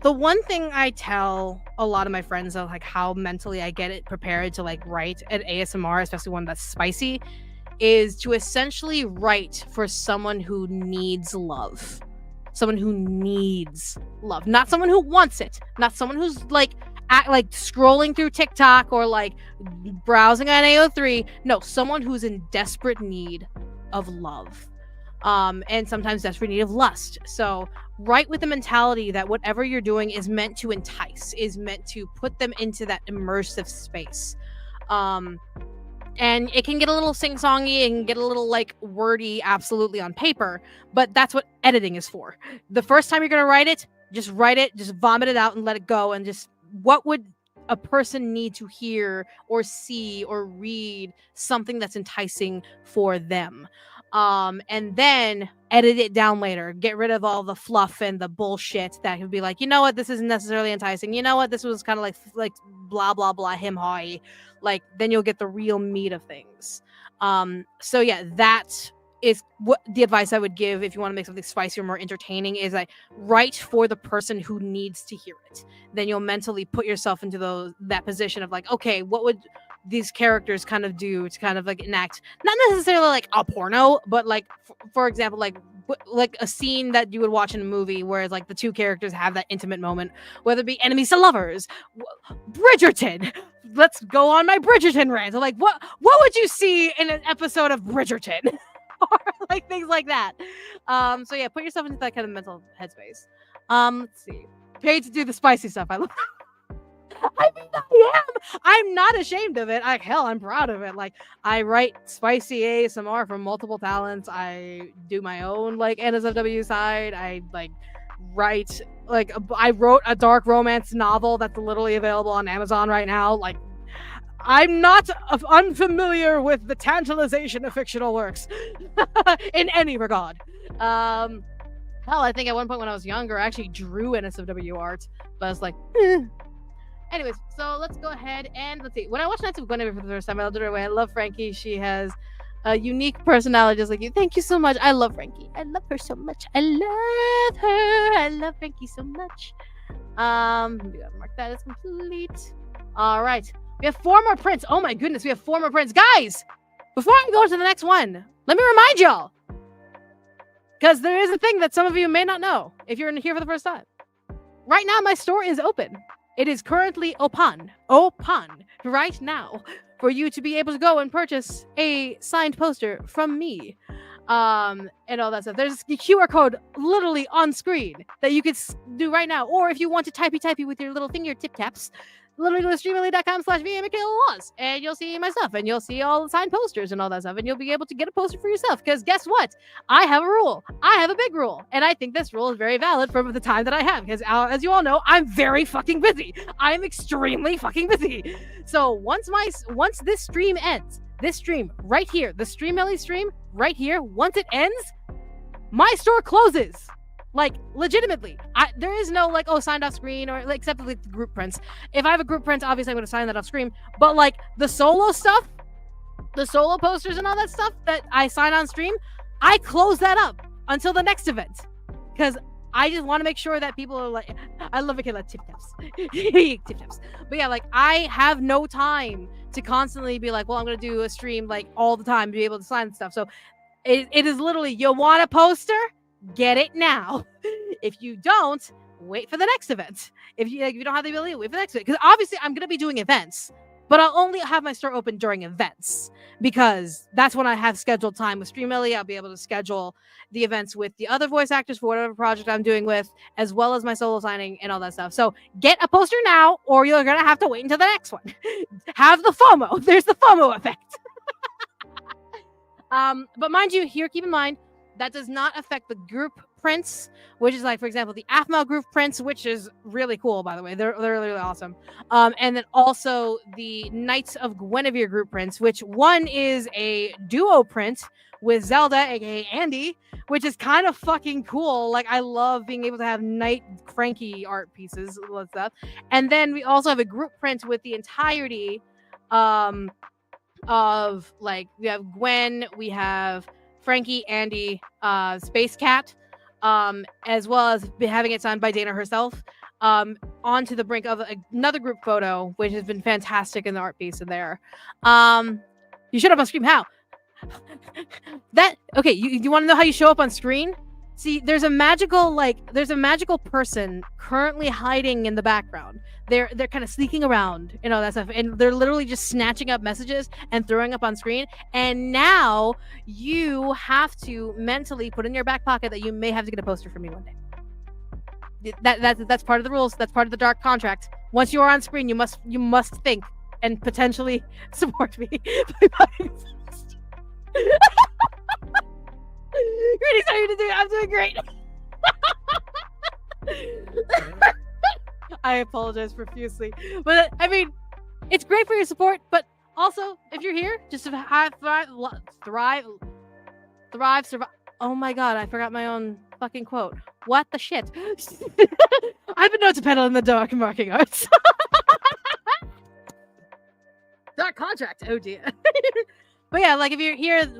the one thing I tell a lot of my friends of like how mentally I get it prepared to like write an ASMR, especially one that's spicy, is to essentially write for someone who needs love. Someone who needs love. Not someone who wants it. Not someone who's like scrolling through TikTok or like browsing on AO3. No, someone who's in desperate need of love. And sometimes desperate need of lust. So write with the mentality that whatever you're doing is meant to entice, is meant to put them into that immersive space. And it can get a little sing-songy and get a little like wordy absolutely on paper, but that's what editing is for. The first time you're going to write it, just vomit it out and let it go, and just what would a person need to hear or see or read something that's enticing for them. And then edit it down later. Get rid of all the fluff and the bullshit that could be like, you know what, this isn't necessarily enticing. You know what, this was kind of like blah blah blah him high. Like then you'll get the real meat of things. So yeah, that is what the advice I would give if you want to make something spicier, more entertaining, is like write for the person who needs to hear it. Then you'll mentally put yourself into that position of like, okay, what would these characters kind of do to kind of like enact not necessarily like a porno, but like for example, like a scene that you would watch in a movie where like the two characters have that intimate moment, whether it be enemies to lovers, Bridgerton. Let's go on my Bridgerton rant. Like what would you see in an episode of Bridgerton? Or like things like that. So yeah, put yourself into that kind of mental headspace. Let's see. Paid to do the spicy stuff. I mean, I am. I'm not ashamed of it. Hell, I'm proud of it. Like, I write spicy ASMR from multiple talents. I do my own like NSFW side. I like write like I wrote a dark romance novel that's literally available on Amazon right now. Like, I'm not unfamiliar with the tantalization of fictional works in any regard. Hell, I think at one point when I was younger, I actually drew NSFW art, but I was like, Anyways, so let's go ahead and let's see. When I watched Nights of Guinevere for the first time, I loved her away. I love Frankie. She has a unique personality just like you. Thank you so much. I love Frankie. I love her so much. I love her. I love Frankie so much. We gotta mark that as complete. All right. We have 4 more prints. Oh my goodness, we have 4 more prints. Guys, before I go to the next one, let me remind y'all. Because there is a thing that some of you may not know if you're here for the first time. Right now, my store is open. It is currently open right now for you to be able to go and purchase a signed poster from me, and all that stuff. There's the QR code literally on screen that you could do right now, or if you want to typey with your little fingertip taps, literally go to streamily.com/VMichaelaLaws, and you'll see my stuff, and you'll see all the signed posters and all that stuff, and you'll be able to get a poster for yourself. Because guess what? I have a rule. I have a big rule, and I think this rule is very valid for the time that I have. Because as you all know, I'm very fucking busy. I'm extremely fucking busy. So once this stream ends, this stream right here, the Streamily stream right here, once it ends, my store closes. Like, legitimately. There is no, like, signed off screen, or like, except like the group prints. If I have a group print, obviously I'm going to sign that off screen. But, like, the solo stuff, the solo posters and all that stuff that I sign on stream, I close that up until the next event. Because I just want to make sure that people are like, I love Michaela tip taps. Tip taps. But yeah, like, I have no time to constantly be like, well, I'm going to do a stream, like, all the time to be able to sign stuff. So it is literally, you want a poster? Get it now. If you don't, wait for the next event. If you don't have the ability, wait for the next event. Because obviously I'm going to be doing events but I'll only have my store open during events because that's when I have scheduled time with Streamily. I'll be able to schedule the events with the other voice actors for whatever project I'm doing with, as well as my solo signing and all that stuff. So get a poster now, or you're gonna have to wait until the next one. Have the FOMO. There's the FOMO effect. But mind you, here, keep in mind, that does not affect the group prints, which is like, for example, the Aphmau group prints, which is really cool, by the way. They're really awesome. And then also the Knights of Guinevere group prints, which one is a duo print with Zelda, aka Andy, which is kind of fucking cool. Like, I love being able to have Knight Frankie art pieces and stuff. And then we also have a group print with the entirety of, like, we have Gwen, we have Frankie, Andy, Space Cat, as well as having it signed by Dana herself, onto the brink of another group photo, which has been fantastic in the art piece in there. You showed up on screen. How? Okay, you want to know how you show up on screen? See, there's a magical person currently hiding in the background. They're kind of sneaking around, that stuff, and they're literally just snatching up messages and throwing up on screen. And now you have to mentally put in your back pocket that you may have to get a poster from me one day. That's part of the rules. That's part of the dark contract. Once you are on screen, you must think and potentially support me by buying a poster. Greetings, how are you doing? I'm doing great. I apologize profusely, but I mean, it's great for your support. But also, if you're here, just to thrive, survive. Oh my god, I forgot my own fucking quote. What the shit? I've been known to peddle in the dark marking arts. Dark contract. Oh dear. But yeah, like if you're here,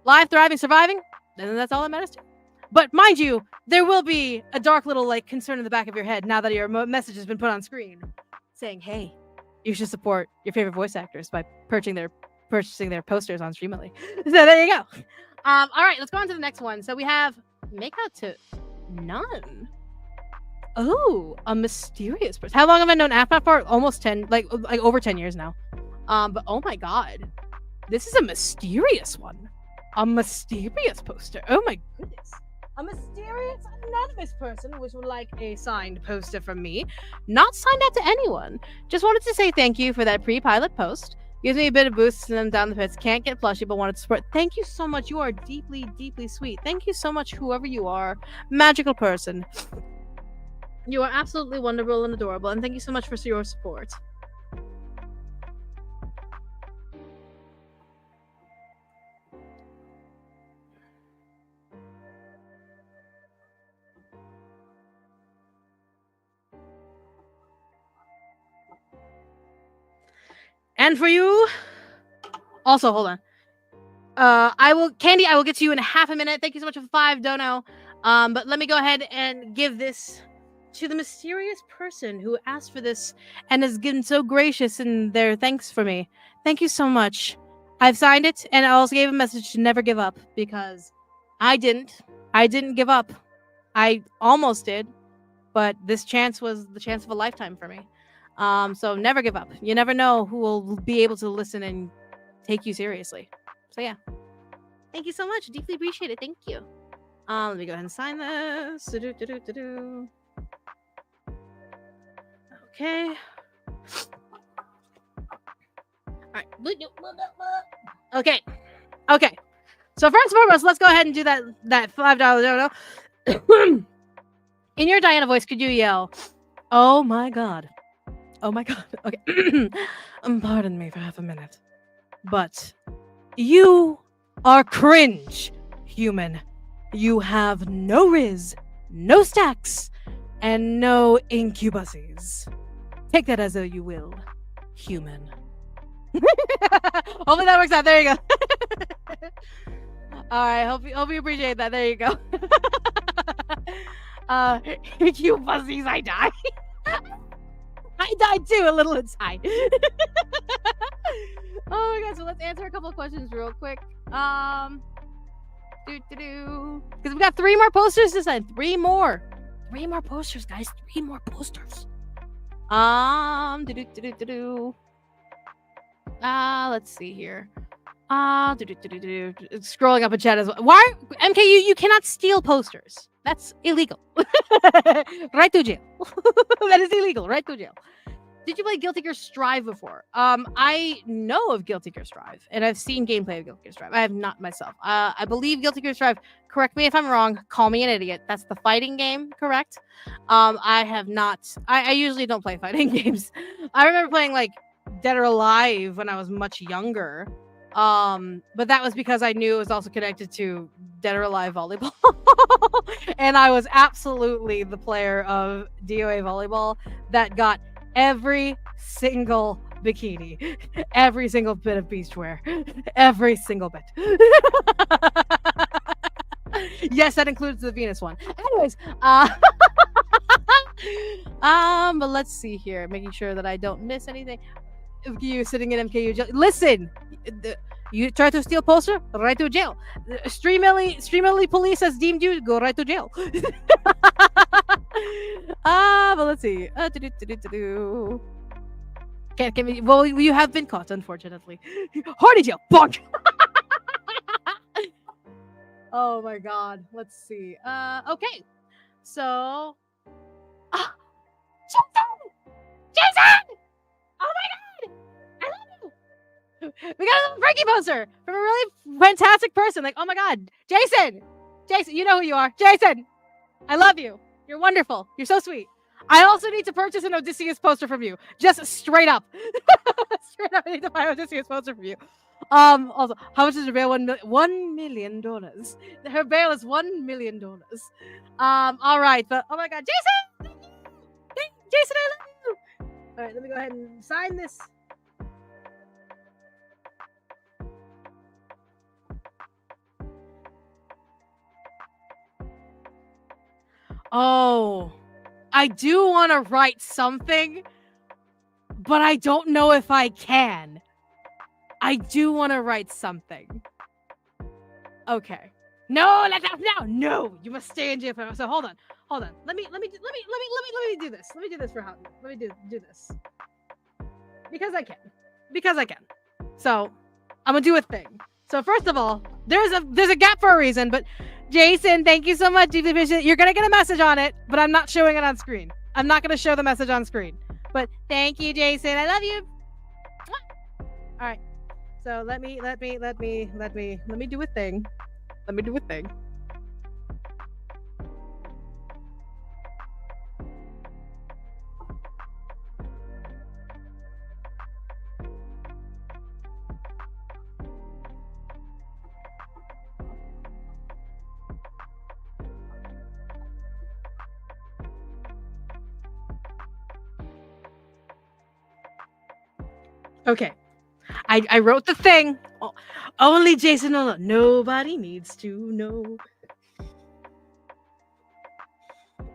live, thriving, surviving, then that's all that matters to you. But mind you, there will be a dark little concern in the back of your head now that your message has been put on screen, saying, "Hey, you should support your favorite voice actors by purchasing their posters on Streamily." So there you go. All right, let's go on to the next one. So we have Make Out to None. Oh, a mysterious person. How long have I known Aphmau for? Almost 10, like over 10 years now. But oh my god, this is a mysterious one. A mysterious poster. Oh my goodness. A mysterious anonymous person which would like a signed poster from me. Not signed out to anyone. Just wanted to say thank you for that pre-pilot post. Gives me a bit of boost and then down the pits. Can't get plushy, but wanted to support. Thank you so much. You are deeply, deeply sweet. Thank you so much, whoever you are. Magical person. You are absolutely wonderful and adorable, and thank you so much for your support. And for you, also, hold on. I will get to you in half a minute. Thank you so much for 5 dono. But let me go ahead and give this to the mysterious person who asked for this and has been so gracious in their thanks for me. Thank you so much. I've signed it, and I also gave a message to never give up because I didn't give up. I almost did, but this chance was the chance of a lifetime for me. So never give up. You never know who will be able to listen and take you seriously. So yeah. Thank you so much. Deeply appreciate it. Thank you. Let me go ahead and sign this. Okay. Alright. Okay. Okay. So first and foremost, let's go ahead and do that $5 dono. In your Diana voice, could you yell, "Oh my god"? Oh my god. Okay. Pardon me for half a minute. But you are cringe, human. You have no riz, no stacks, and no incubuses. Take that as you will, human. Hopefully that works out. There you go. Alright, hope you appreciate that. There you go. Incubuses, I die. I died too, a little inside. Oh my god, so let's answer a couple of questions real quick. Because we got 3 more posters to sign. 3 more. 3 more posters, guys. 3 more posters. Let's see here. Scrolling up a chat as well. Why, MK? You cannot steal posters. That's illegal. Right to jail. That is illegal. Right to jail. Did you play Guilty Gear Strive before? I know of Guilty Gear Strive, and I've seen gameplay of Guilty Gear Strive. I have not myself. I believe Guilty Gear Strive. Correct me if I'm wrong. Call me an idiot. That's the fighting game, correct? I have not. I usually don't play fighting games. I remember playing like Dead or Alive when I was much younger. But that was because I knew it was also connected to Dead or Alive volleyball. And I was absolutely the player of DOA volleyball that got every single bikini, every single bit of beachwear, every single bit. Yes, that includes the Venus one. Anyways, but let's see here, making sure that I don't miss anything. You sitting in MKU jail. Listen, you try to steal poster, right to jail. Streamily police has deemed you, go right to jail. But let's see. Can we? Well, you have been caught, unfortunately. Horny jail. Bonk. Oh my god. Let's see. Okay. So. Jason! Oh my god! I love you! We got a little Frankie poster from a really fantastic person. Like, oh my god, Jason! Jason, you know who you are. Jason! I love you. You're wonderful. You're so sweet. I also need to purchase an Odysseus poster from you. Just straight up. Straight up, I need to buy an Odysseus poster from you. Also, how much is her bail? $1 million. Her bail is $1 million. All right, but oh my god, Jason! Jason, I love you! All right, let me go ahead and sign this. Oh, I do want to write something, but I don't know if I can. I do want to write something. Okay. No, let us now. No, you must stay in jail for. So hold on. Let me do this. Let me do this for how. Let me do this. Because I can. So I'm gonna do a thing. So first of all, there's a gap for a reason, but Jason, thank you so much. Deeply appreciate it. You're gonna get a message on it, but I'm not showing it on screen. I'm not gonna show the message on screen. But thank you, Jason. I love you. All right. So let me do a thing. Let me do a thing. Okay. I wrote the thing. Oh, only Jason will know. Nobody needs to know.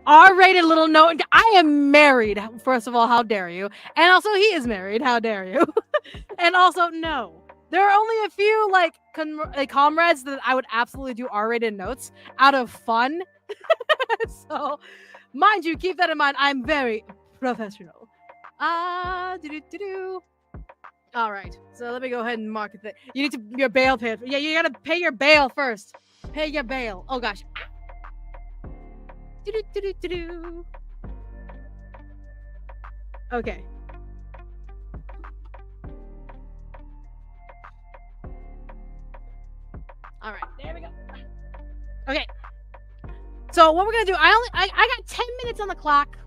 R-rated little note. I am married. First of all, how dare you? And also, he is married. How dare you? And also, no. There are only a few like comrades that I would absolutely do R-rated notes out of fun. So, mind you, keep that in mind. I'm very professional. All right, so let me go ahead and mark it. You need to your bail paid. Yeah, you gotta pay your bail first. Pay your bail. Oh gosh. Okay. All right, there we go. Okay. So what we're gonna do? I got 10 minutes on the clock.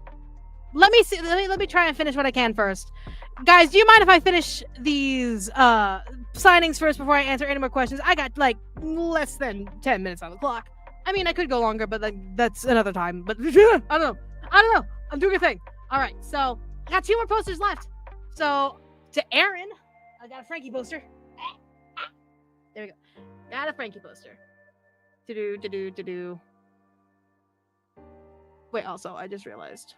Let me see. Let me try and finish what I can first. Guys, do you mind if I finish these signings first before I answer any more questions? I got like less than 10 minutes on the clock. I mean, I could go longer, but like, that's another time. But I don't know. I'm doing a thing. All right, so I got 2 more posters left. So to Aaron, I got a Frankie poster. There we go. Got a Frankie poster. To do. Wait, also, I just realized.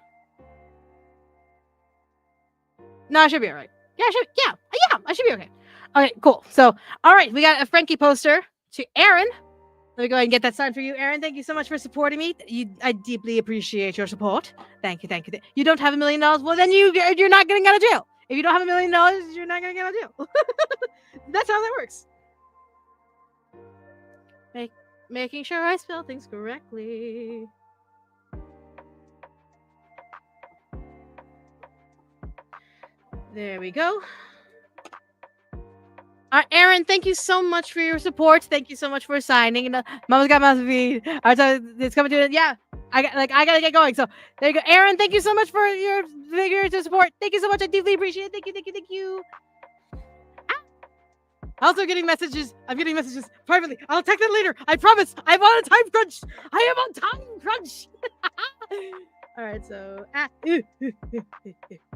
No, I should be all right. Yeah, I should be okay. Okay, cool. So, all right, we got a Frankie poster to Aaron. Let me go ahead and get that signed for you, Aaron. Thank you so much for supporting me. I deeply appreciate your support. Thank you. You don't have $1 million? Well, then you're not getting out of jail. If you don't have $1 million, you're not gonna get on deal. That's how that works. Making sure I spell things correctly. There we go. Aaron, thank you so much for your support. Thank you so much for signing. Mama's got Mouse feed. It's coming to it. Yeah, I gotta get going. So there you go, Aaron. Thank you so much for your support. Thank you so much. I deeply appreciate it. Thank you. Also getting messages. I'm getting messages privately. I'll check that later. I promise. I'm on a time crunch. I am on time crunch. All right. So all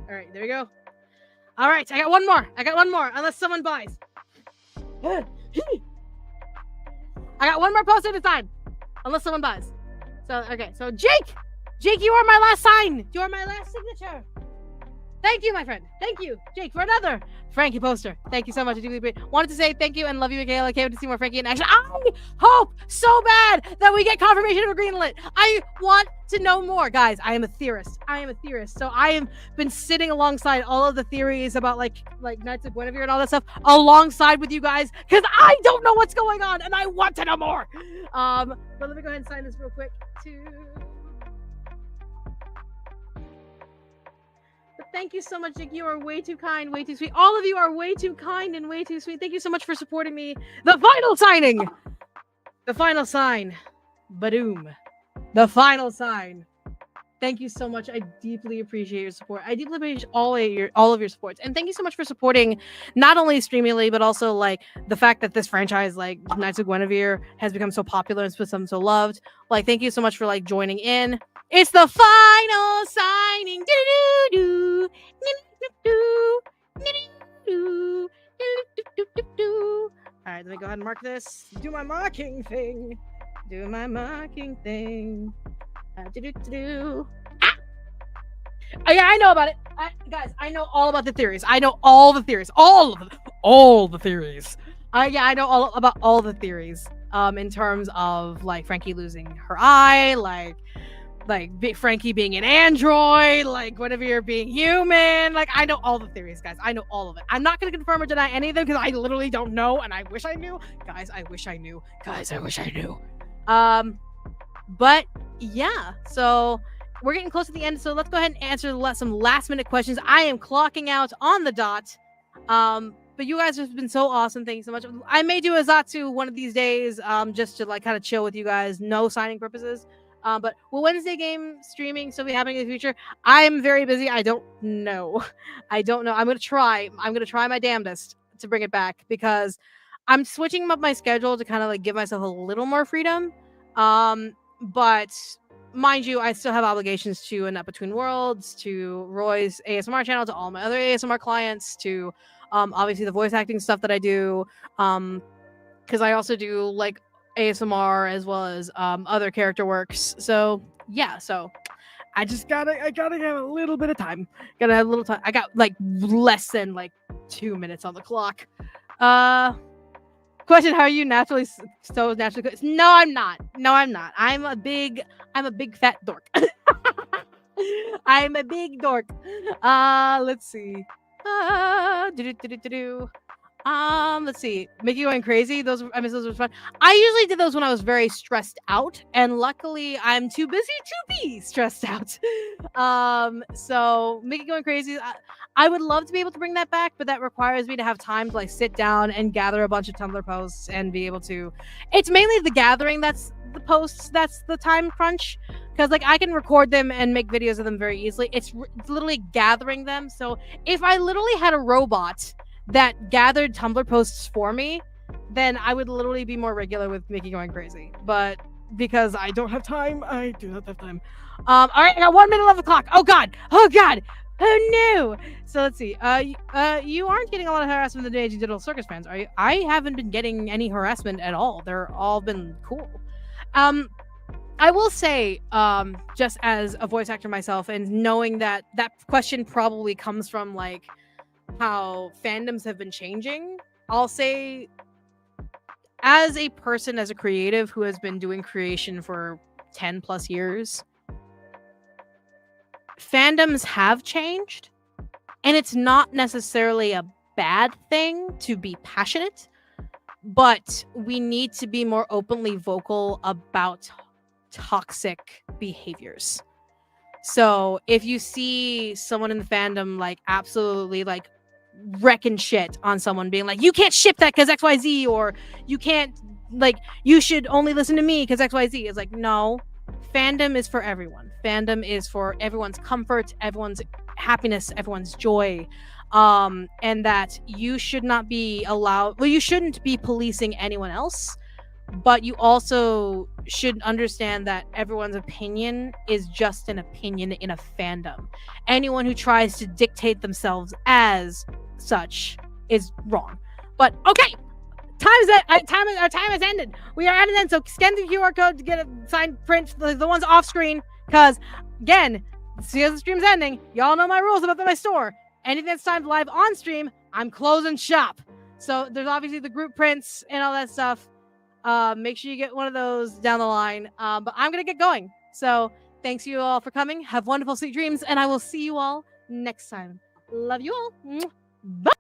right. There we go. All right. I got one more. Unless someone buys. I got one more poster to sign. Unless someone buys. So okay. So Jake, you are my last sign. You are my last signature. Thank you, my friend. Thank you, Jake, for another Frankie poster. Thank you so much. I deeply appreciate it. Wanted to say thank you and love you, Michaela. Can't wait to see more Frankie in action. I hope so bad that we get confirmation of a greenlit. I want to know more. Guys, I am a theorist. So I have been sitting alongside all of the theories about like Knights of Guinevere and all that stuff alongside with you guys because I don't know what's going on and I want to know more. But let me go ahead and sign this real quick too. Thank you so much, Jake. You are way too kind, way too sweet. All of you are way too kind and way too sweet. Thank you so much for supporting me. The final signing. The final sign. Badoom. The final sign. Thank you so much. I deeply appreciate your support. I deeply appreciate all of your supports. And thank you so much for supporting not only Streamily, but also like the fact that this franchise, like Knights of Guinevere, has become so popular and become so loved. Like, thank you so much for like joining in. It's the final signing. All right, let me go ahead and mark this. Do my marking thing. Oh, yeah, I know about it. Guys, I know all about the theories. I know all the theories. All the theories. Yeah, I know about all the theories. In terms of like Frankie losing her eye, like Frankie being an android, like Guinevere being human. Like, I know all the theories, guys. I know all of it. I'm not going to confirm or deny any of them because I literally don't know, and I wish I knew. Guys, I wish I knew. But yeah, so we're getting close to the end, so let's go ahead and answer some last-minute questions. I am clocking out on the dot. But you guys have been so awesome. Thank you so much. I may do a Zatsu one of these days, just to like kind of chill with you guys. No signing purposes. But will Wednesday game streaming still be happening in the future? I'm very busy. I don't know. I'm gonna try my damnedest to bring it back because I'm switching up my schedule to kind of like give myself a little more freedom. But mind you, I still have obligations to A Nut Between Worlds, to Roy's ASMR channel, to all my other ASMR clients, to obviously the voice acting stuff that I do. Because I also do like ASMR as well as other character works. So yeah, so I gotta have a little bit of time. Gotta have a little time. I got like less than like 2 minutes on the clock. Question: how are you naturally good? No, I'm not. I'm a big fat dork. I'm a big dork. Let's see. Let's see. Mickey going crazy. Those were fun. I usually did those when I was very stressed out, and luckily I'm too busy to be stressed out. So Mickey going crazy. I would love to be able to bring that back, but that requires me to have time to like sit down and gather a bunch of Tumblr posts and be able to. It's mainly the gathering that's the posts that's the time crunch, because like I can record them and make videos of them very easily. It's literally gathering them. So if I literally had a robot that gathered Tumblr posts for me, then I would literally be more regular with Mickey going crazy. But because I don't have time, I do not have time. All right, I got 1 minute left of the clock. Oh god. Oh no. So let's see. You aren't getting a lot of harassment from the Aging Digital Circus fans, are you? I haven't been getting any harassment at all. They're all been cool. I will say, just as a voice actor myself, and knowing that question probably comes from like how fandoms have been changing, I'll say, as a person, as a creative who has been doing creation for 10 plus years, fandoms have changed, And it's not necessarily a bad thing to be passionate, but we need to be more openly vocal about toxic behaviors. So if you see someone in the fandom like absolutely like wrecking shit on someone, being like, you can't ship that because XYZ, or you can't, like, you should only listen to me because XYZ, is like, no, fandom is for everyone. Fandom is for everyone's comfort, everyone's happiness, everyone's joy. And that you should not be allowed, well, you shouldn't be policing anyone else, but you also should understand that everyone's opinion is just an opinion in a fandom. Anyone who tries to dictate themselves as such is wrong. But okay, our time has ended. We are at an end, so scan the QR code to get a signed print, the ones off screen, because again, see, the stream's ending. Y'all know my rules about my store. Anything that's timed live on stream, I'm closing shop. So there's obviously the group prints and all that stuff. Make sure you get one of those down the line. But I'm gonna get going. So thanks you all for coming. Have wonderful sweet dreams, and I will see you all next time. Love you all. Bye.